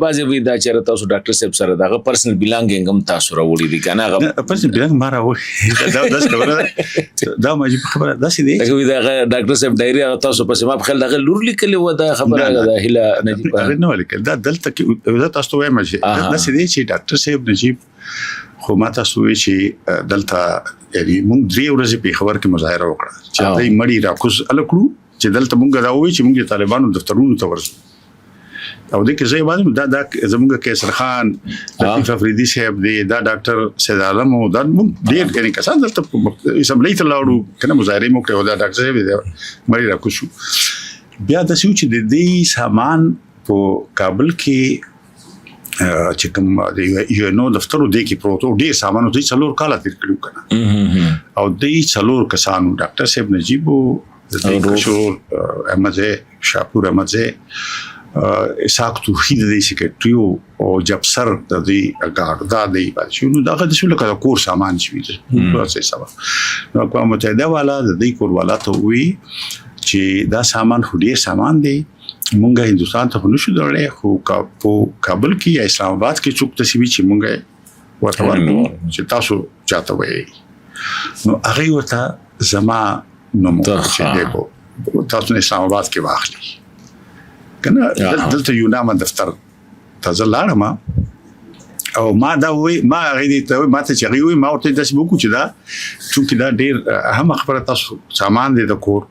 بعضې وایي دا چېرې تاسو ډاکټر صاحب سره دغه پرسنل بلانګینګ هم تاسو راوړي دي که نه هغه پرسنل بلانګ ما راوړي دا داسې خبره ده دا عجیبه خبره داسې دی لکه وایي دغه ډاکټر صاحب ډایري هغه تاسو پسې ما په خیال دغه لور لیکلې وه دا خبره د هیله نجیب هغه نه ولیکل دا دلته کې زه تاسو ته وایم چې داسې دی چې ډاکټر صاحب نجیب خو ما تاسو وایي چې دلته یعنې موږ 3 ورځې پېښور کې مظاهره وکړه چې دوی مړي راکوز هله کړو چې دلته موږ دا وایي چې موږ د طالبانو دفترونو ته ورځو او د کې ځای باندې دا زموږ کیسر خان لطیف افریدي صاحب دی دا ډاکټر سید عالم او دا ډېر یعنې کسان دلته اسمبلی ته لاړو کنه مظاهرې مو کړې او دا ډاکټر صاحب دی مړی راکوز شو بیا داسې و چې د دې سامان په کابل کې چې کوم د یو نو دفتر دی کې پروت و ډېر سامان دوی 4 کاله تیر کړو کنه او دوی 4 کسانو ډاکټر صاحب نجیب د دې کشور احمد شاپور احمد اسحاق توحید د سیکریټریو او جبسر د دې اګار دا دی چې نو دغه د څه لکه کور سامان شي نو څه سبب نو کوم متحده والا د دې کور والا ته وی چې دا سامان هډیر سامان دی مونږه هندستان ته نشو درلې خو په کابل کې یا اسلام آباد کې څوک تسوي چې مونږه ورته ورنو چې تاسو چاته وایي نو هغه ورته زما نو چې تاسو اسلام آباد کې واخلي کنه دلته یو نامه دفتر تازه لاړم او ما دا وای ما غوډی ته ما ته چې غوي ما ورته داسې وکړو چې دا چې دا ډیر اهم خبره تاسو سامان دی د کور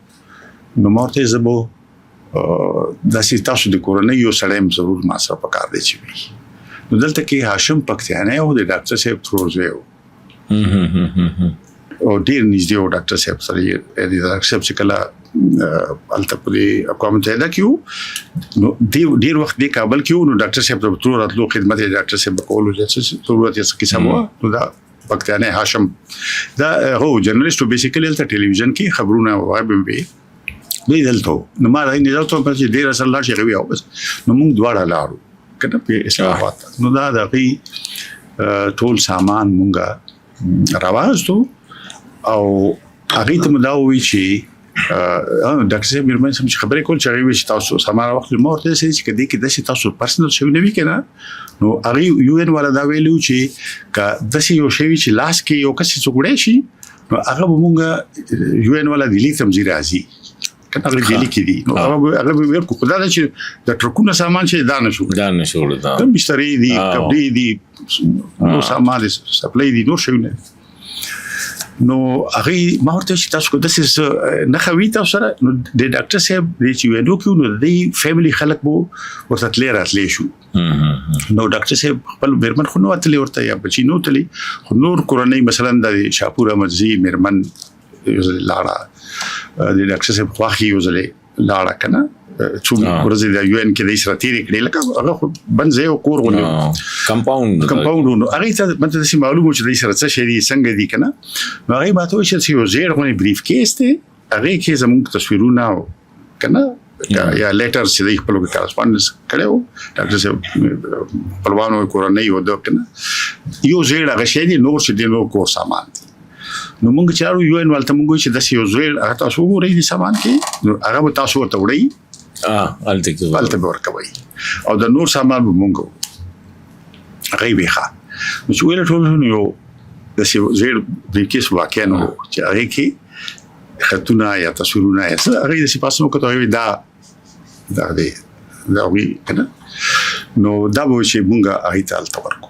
نو مرته زبو داسې تاسو د کورنۍ یو سړی ضرور ما سره پکار دی چې نو دلته کې هاشم پکتیانه او د ډاکټر صاحب تروزوي او ډیر نږدې و ډاکټر صاحب سره یې د ډاکټر صاحب چې کله الته په اقوام متحده کې نو ډیر وخت دی کابل کې نو ډاکټر صاحب ته ټول راتلو خدمت ډاکټر صاحب کولو چې ضرورت یې څه سمو نو دا پکتیانه هاشم دا هو جرنالست بیسیکلی الته ټلویزیون کې خبرونه وایم به دی دلته نو ما راځي نه ځو په چې ډیر اصل لا شي غوي او بس نو موږ دواړه لاړو کنه په اسلام آباد نو دا دغه ټول سامان مونږه راوځو او هغه ته مداوي چې ډاکټر صاحب مرمن سم خبرې کول چې هغه چې تاسو سماره وخت مورته سي چې کدي کې د تاسو پرسنل شوی نه وی کنه نو هغه یو ان ولا دا ویلو چې کا د یو شی چې لاس کې یو کس څوګړې شي نو هغه مونږه یو ان ولا د لیتم زی راځي کنه هغه دلی کې دي نو هغه ورکو خدای چې د ټرکونو سامان چې دا نشو دا مشتری دي کبدي دي نو سامان سپلای دي نو شوی نه نو هغه ما ورته چې تاسو کو داسې نه خوي تاسو سره نو د ډاکټر صاحب چې وینو کې نو د فیملی خلک وو ورته تللی راتلی شو نو ډاکټر صاحب خپل مرمن خو نو اتلی ورته یا بچی نو تلی خو نور کورنۍ مثلا د شاپور احمد زی مرمن لاړه د ډاکټر صاحب خواخي وزلې لاړه کنه څومره ورځې د یو ان کې د اسراتيري کړي لکه هغه بنځه او کور غوډه کمپاوند نو هغه ته مته چې معلومه چې د اسرات څه شي څنګه دي کنه نو هغه ماته چې یو زیر غونې بریف کیس ته هغه کې زموږ تصویرونه کنه یا لیټر چې د خپل کارسپاندنس کړو ډاکټر صاحب پلوانو کورنۍ و دا کنه یو زیر هغه شي دي نور چې د نور کور سامان نو موږ چارو یو ان ولته موږ چې د یو زیر هغه تاسو وګورئ د سامان کې نو هغه تاسو ورته وړي الته ورکوي او د نور سامان به مونږ غیبي ښه نو چې ویل ټول نو یو د زیر د کیس واقع نو چې هغه کې خطونه یا تصویرونه یا هغه د سپاسونو کوي دا دی دا وی کنه نو دا به چې مونږه هغه ته ورکو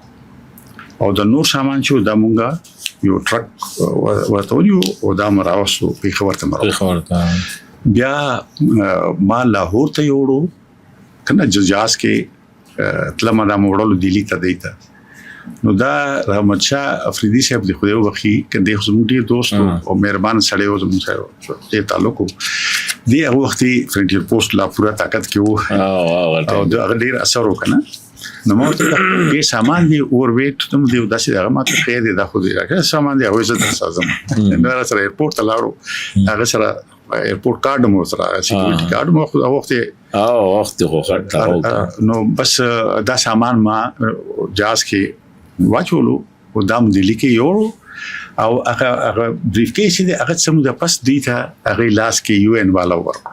او د نور سامان چې دا مونږه یو ټرک ورته ونیو او دا مراوسو په خبرته بیا ما لاهور ته یوړو کنه ججاز کې تلمه دا موړلو دلی ته دیتا نو دا رحمت شاه افریدي صاحب د خدای وبخي کنده زموږ ډیر دوست او مهربان سړی و زموږ سره د تعلق دی هغه وخت فرنټیر پوسټ لا پورا طاقت کې وو او دا ډیر اثر وکنه نو مو ته به سامان دی اور ویټ تم دی داسې هغه ماته خیر دی دا خو دی راکه سامان دی هغه زه سازم نو سره ایرپورټ ته لاړو هغه سره ایرپورټ کارت مو سره سکیورټي کارت مو وخت خو خرڅ نو بس دا سامان ما جاز کې واچولو او دام دلی کې یو او هغه بریف کیس دی هغه سمو د پس دی ته هغه لاس کې یو ان والا ورکو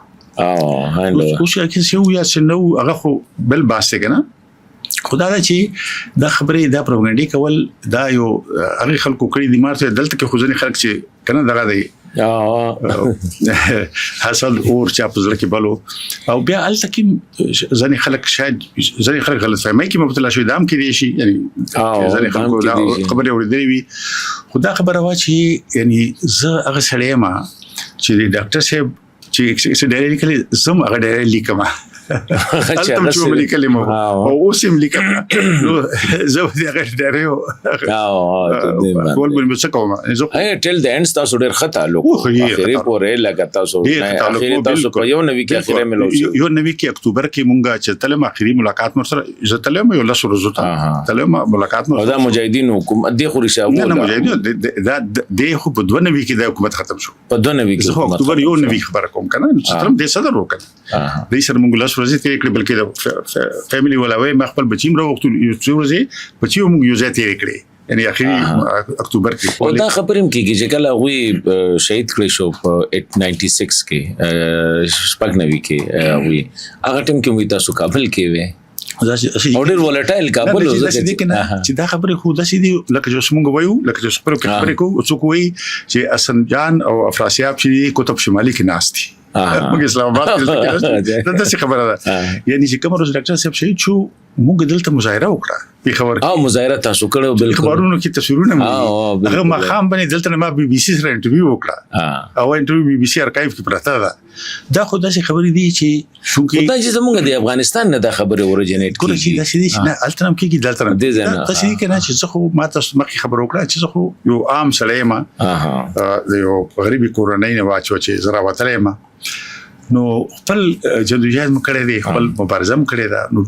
هاندو اوس کې یو یا څنو هغه خو بل باسه کنه خدا دا چې دا خبرې دا پروپاګاندا کول دا یو هغه خلکو کړی دي مارته دلته کې خو ځنې خلک چې کنه دغه دی حاصل اور چا پزړه کې بلو او بیا الته کې ځنې خلک شاید ځنې خلک غلط فهمي کې مبتلا شوی دام کې دي شي یعنی ځنې خلکو دا خبرې اورېدلې وي خدا خبره وا چې یعنی زه هغه سړی ما چې ډاکټر صاحب چې ډېر لیکلي زم هغه ډېر لیکم التم چې ملي کلمه او اوسم لیکم نو زه دې هغه ډېر یو ټول بل څه کوم زه ټل د انډ تاسو ډېر خطا لوک اخري پورې لګا تاسو اخري تاسو په یو نوي کې اخري ملو یو نوي کې اکتوبر کې مونږه چې تلم اخري ملاقات مر سره زه تلم یو لاسو روزو تلم ملاقات مر دا مجاهدین حکومت دی خو رشاو نه مجاهدین دا د خو په 2 نوي کې د حکومت ختم شو په 2 نوي کې اکتوبر یو نوي خبره کوم کنه چې ترم د صدر وکړ د سر مونږ لاسو ورځې تیر کړې بلکې د فیملی ولا وای ما خپل بچیم راوختو یو ورځې بچیو مونږ یو ځای تیر کړې یعنی اخري اکتوبر کې او دا خبرم کېږي چې کله غوي شهید کړی شو په 96 کې شپږ نوي کې غوي هغه ټیم کې وي تاسو کابل کې وې اورډر ولټایل کابل چې دا خبره خو د سیدی لکه چې څنګه وایو لکه چې خبره کو څوک وایي چې حسن جان او افراسیاب چې قطب شمالي کې ناشتي موږ اسلام آباد کې دا څه خبره ده یعنی چې کوم روز ډاکټر صاحب شهید شو موږ دلته مظاهره وکړه په خبر مظاهره تاسو کړو بالکل خبرونو کې تصویرونه هغه مخام باندې دلته ما بي بي سي سره انټرویو وکړه او انټرویو بي بي سي ارکایو کې پراته ده دا خو داسې خبرې دي چې شونکې دا چې زموږ د افغانستان نه دا خبره اوريجینیټ کیږي دا چې نه التنم کېږي دلته نه تاسو کې نه چې زه خو ما تاسو مخکې خبر وکړه چې زه خو یو عام سړی ما یو غریبي کورنۍ نه واچو چې زرا وتلې ما نو خپل جدوجہد مکړې دي خپل مبارزه مکړې ده نو